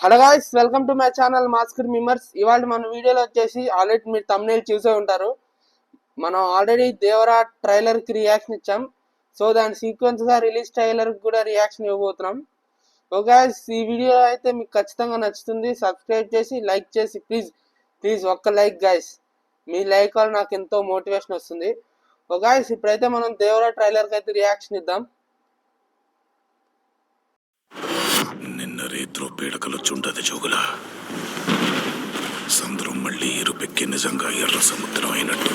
Hello guys, welcome to my channel మాస్కర్ మిమర్స్. ఇవాళ మన వీడియోలో వచ్చేసి ఆల్రెడీ మీరు థంబ్నెయిల్ చూసే ఉంటారు. మనం ఆల్రెడీ దేవరా ట్రైలర్ కి రియాక్షన్ ఇచ్చాం. సో దాని సీక్వెన్స్ గా రిలీజ్ ట్రైలర్ కి కూడా రియాక్షన్ ఇవ్వబోతున్నాం. ఓ గాయ్స్, ఈ వీడియో అయితే మీకు ఖచ్చితంగా నచ్చుతుంది. సబ్స్క్రైబ్ చేసి లైక్ చేసి ప్లీజ్ ఒక్క లైక్ గాయ్స్. మీ లైక్ వల్ల నాకు ఎంతో మోటివేషన్ వస్తుంది. ఓ గాయ్స్, ఇప్పుడైతే మనం దేవరా ట్రైలర్ కి అయితే రియాక్షన్ ఇద్దాం. నిన్న రేత్రో పీడకలొచ్చుంటది జోగుల. సముద్రం మళ్ళీ ఇరుపెక్కి నిజంగా ఎర్ర సముద్రం అయినట్టు,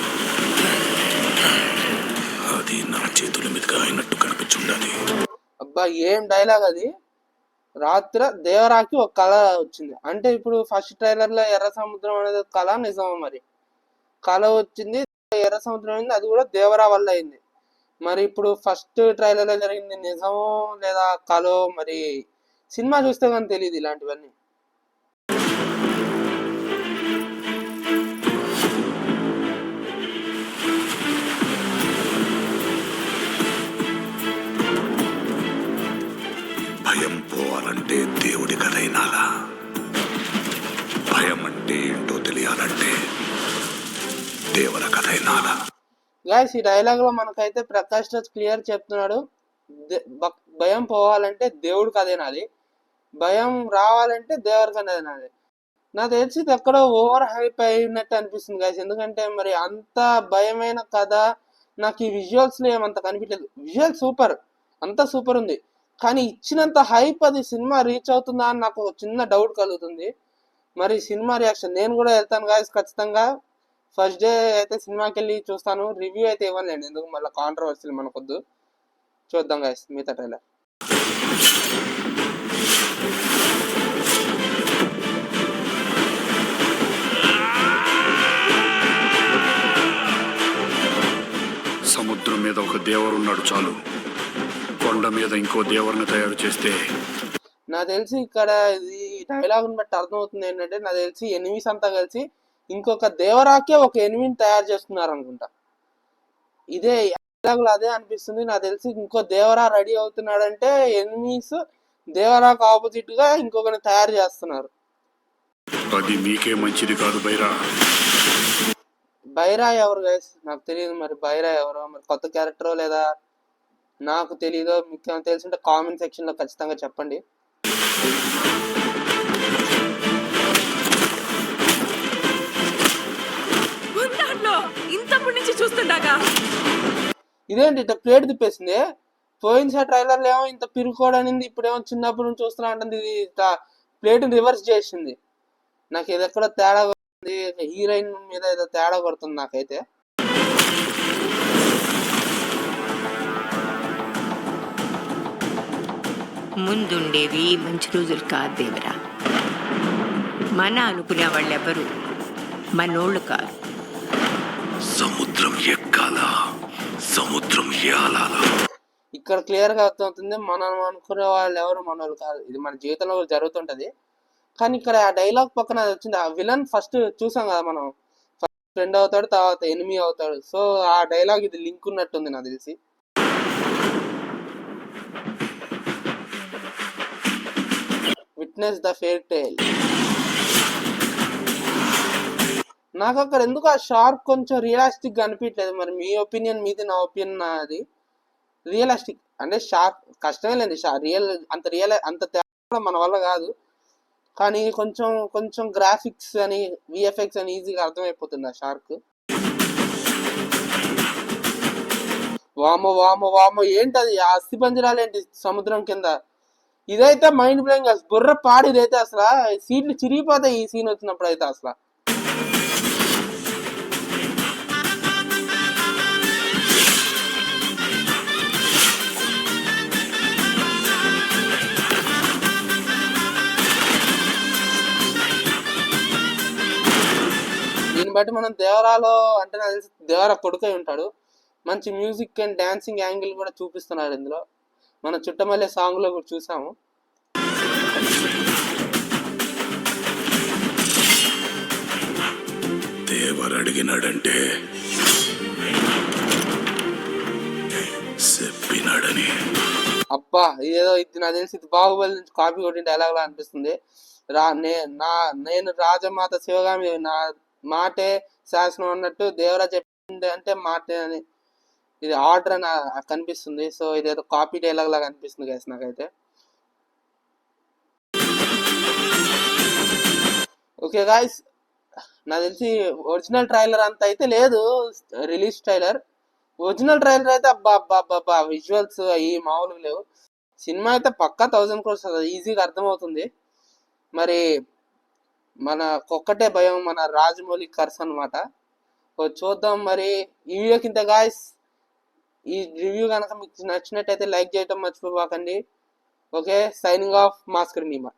అది నా చేతుల మీదుగా అయినట్టు కనిపించుండది. అబ్బా, ఏం డైలాగ్ అది! రాత్రి దేవరాకి ఒక కళ వచ్చింది అంటే, ఇప్పుడు ఫస్ట్ ట్రైలర్ లో ఎర్ర సముద్రం అనేది కళ నిజమా? మరి కళ వచ్చింది, ఎర్ర సముద్రం అయింది, అది కూడా దేవరా వల్ల అయింది. మరి ఇప్పుడు ఫస్ట్ ట్రైలర్ లో జరిగింది నిజమో లేదా కలో? మరి సినిమా చూస్తే కానీ తెలియదు ఇలాంటివన్నీ. భయం పోవాలంటే దేవుడి కథైనాలా? భయం అంటే ఏంటో తెలియాలంటే దేవర కథైనాలా? గాయస్, ఈ డైలాగ్ లో మనకైతే ప్రకాష్ రాజ్ క్లియర్ చెప్తున్నాడు, భయం పోవాలంటే దేవుడి కథేనాలి, భయం రావాలంటే దేవరి కథేనాలి. నాకు తెలిసి ఇది ఎక్కడో ఓవర్ హైప్ అయినట్టు అనిపిస్తుంది గాయస్. ఎందుకంటే మరి అంత భయమైన కథ నాకు ఈ విజువల్స్ లో ఏమంత కనిపించలేదు. విజువల్ సూపర్, అంతా సూపర్ ఉంది, కానీ ఇచ్చినంత హైప్ అది సినిమా రీచ్ అవుతుందా అని నాకు చిన్న డౌట్ కలుగుతుంది. మరి సినిమా రియాక్షన్ నేను కూడా వెళ్తాను గాయస్ ఖచ్చితంగా. ఫస్ట్ డే అయితే సినిమాకి వెళ్ళి చూస్తాను. రివ్యూ అయితే ఇవ్వలేండి, ఎందుకు మళ్ళీ కాంట్రవర్సీలు మనకొద్దు. చూద్దాం గాయస్ మిగతా ట్రైలర్. సముద్రం మీద ఒక దేవరున్నాడు చాలు, కొండ మీద ఇంకో దేవరిని తయారు చేస్తే. నాకు తెలిసి ఇక్కడ ఈ డైలాగ్ బట్టి అర్థమవుతుంది ఏంటంటే, నాకు తెలిసి ఎనిమిస్ అంతా కలిసి ఇంకొక దేవరాకే ఒక ఎనిమిని తయారు చేస్తున్నారు అనుకుంటా. ఇదే డైలాగులు అదే అనిపిస్తుంది. నాకు తెలిసి ఇంకో దేవరా రెడీ అవుతున్నాడంటే ఎనిమిస్ దేవరాకు ఆపోజిట్ గా ఇంకొకరిని తయారు చేస్తున్నారు. అది మీకే మంచిది కాదు బైరా. బైరా ఎవరు గైస్? నాకు తెలియదు. మరి బైరా ఎవరో, మరి కొత్త క్యారెక్టరో లేదా నాకు తెలీదో. మీకు తెలిసింటే కామెంట్ సెక్షన్ లో ఖచ్చితంగా చెప్పండి. ఇదేంటి ఇంత ప్లేట్ తిప్పేసింది? పోయినసారి ట్రైలర్లో ఏమో ఇంత పిరుకోడనింది, ఇప్పుడేమో చిన్నప్పటి నుంచి చూస్తున్నా అంటుంది. ఇది ప్లేట్ రివర్స్ చేసింది. నాకు ఇది ఎక్కడో తేడా కొడుతుంది, హీరోయిన్ మీద ఏదో తేడా కొడుతుంది నాకైతే. ముందుండేవి మంచి రోజులు కాదు దేవరా. మన అనుకునే వాళ్ళెవరు మనోళ్ళు కాదు. సముద్రం ఎక్కాలా, సముద్రం ఏలాలా? ఇక్కడ క్లియర్ గా అర్థమవుతుంది, మనం అనుకునే వాళ్ళు ఎవరు మనోళ్ళు కాదు. ఇది మన జీవితంలో జరుగుతుంటది. కానీ ఇక్కడ ఆ డైలాగ్ పక్కన అది వచ్చింది. ఆ విలన్ ఫస్ట్ చూసాం కదా మనం, ఫ్రెండ్ అవుతాడు, తర్వాత ఎనిమీ అవుతాడు. సో ఆ డైలాగ్ ఇది లింక్ ఉన్నట్టుంది నాకు తెలిసి. విట్నెస్ ద ఫేర్ టేల్. నాకు అక్కడ ఎందుకు ఆ షార్క్ కొంచెం రియలిస్టిక్ గా అనిపించలేదు. మరి మీ ఒపీనియన్ మీది, నా ఒపీనియన్ అది. రియలిస్టిక్ అంటే షార్క్ కష్టమే లేదు, అంత తేడా మన వల్ల కాదు. కానీ కొంచెం గ్రాఫిక్స్ అని విఎఫ్ఎక్స్ అని ఈజీగా అర్థమైపోతుంది ఆ షార్క్. వామో ఏంటది? ఆ అస్థి పంజరాలు ఏంటి సముద్రం కింద? ఇదైతే మైండ్ బ్లోయింగ్. బుర్ర పాడు. ఇదైతే అసలు సీట్లు చిరిగిపోతాయి ఈ సీన్ వచ్చినప్పుడు అయితే. అసలు దీన్ని బట్టి మనం దేవరాలో అంటే నాకు తెలిసి దేవరా కొడుకై ఉంటాడు. మంచి మ్యూజిక్ అండ్ డాన్సింగ్ యాంగిల్ కూడా చూపిస్తున్నాడు ఇందులో. మన చుట్టమల్లె సాంగ్ లో కూడా చూసాము. దేవరు అడిగినాడంటే చెప్పినాడని. అబ్బా, ఇదేదో ఇది నాకు తెలిసి ఇది బాహుబలి నుంచి కాపీ కొట్టిన డైలాగ్ లా అనిపిస్తుంది. నేను రాజమాత శివగామి నా మాటే శాసనం అన్నట్టు దేవరా చెప్పింది అంటే మాటే అని ఇది ఆర్డర్ అని కనిపిస్తుంది. సో ఇదేదో కాపీ డైలాగ్ లాగా అనిపిస్తుంది గైస్ నాకైతే. ఓకే గాయస్, నాకు తెలిసి ఒరిజినల్ ట్రైలర్ అంత అయితే లేదు, రిలీజ్ ట్రైలర్. ఒరిజినల్ ట్రైలర్ అయితే అబ్బా అబ్బా అబ్బా విజువల్స్ అవి మామూలుగా లేవు. సినిమా అయితే పక్కా 1000 crores ఈజీగా అర్థమవుతుంది. మరి మనకొక్కటే భయం, మన రాజమౌళి కర్స్ అనమాట. చూద్దాం మరి. ఈ వీడియో కింద గాయస్ ఈ రివ్యూ కనుక మీకు నచ్చినట్టయితే లైక్ చేయటం మర్చిపోకండి. ఓకే, సైనింగ్ ఆఫ్ మాస్కర్ మీమా.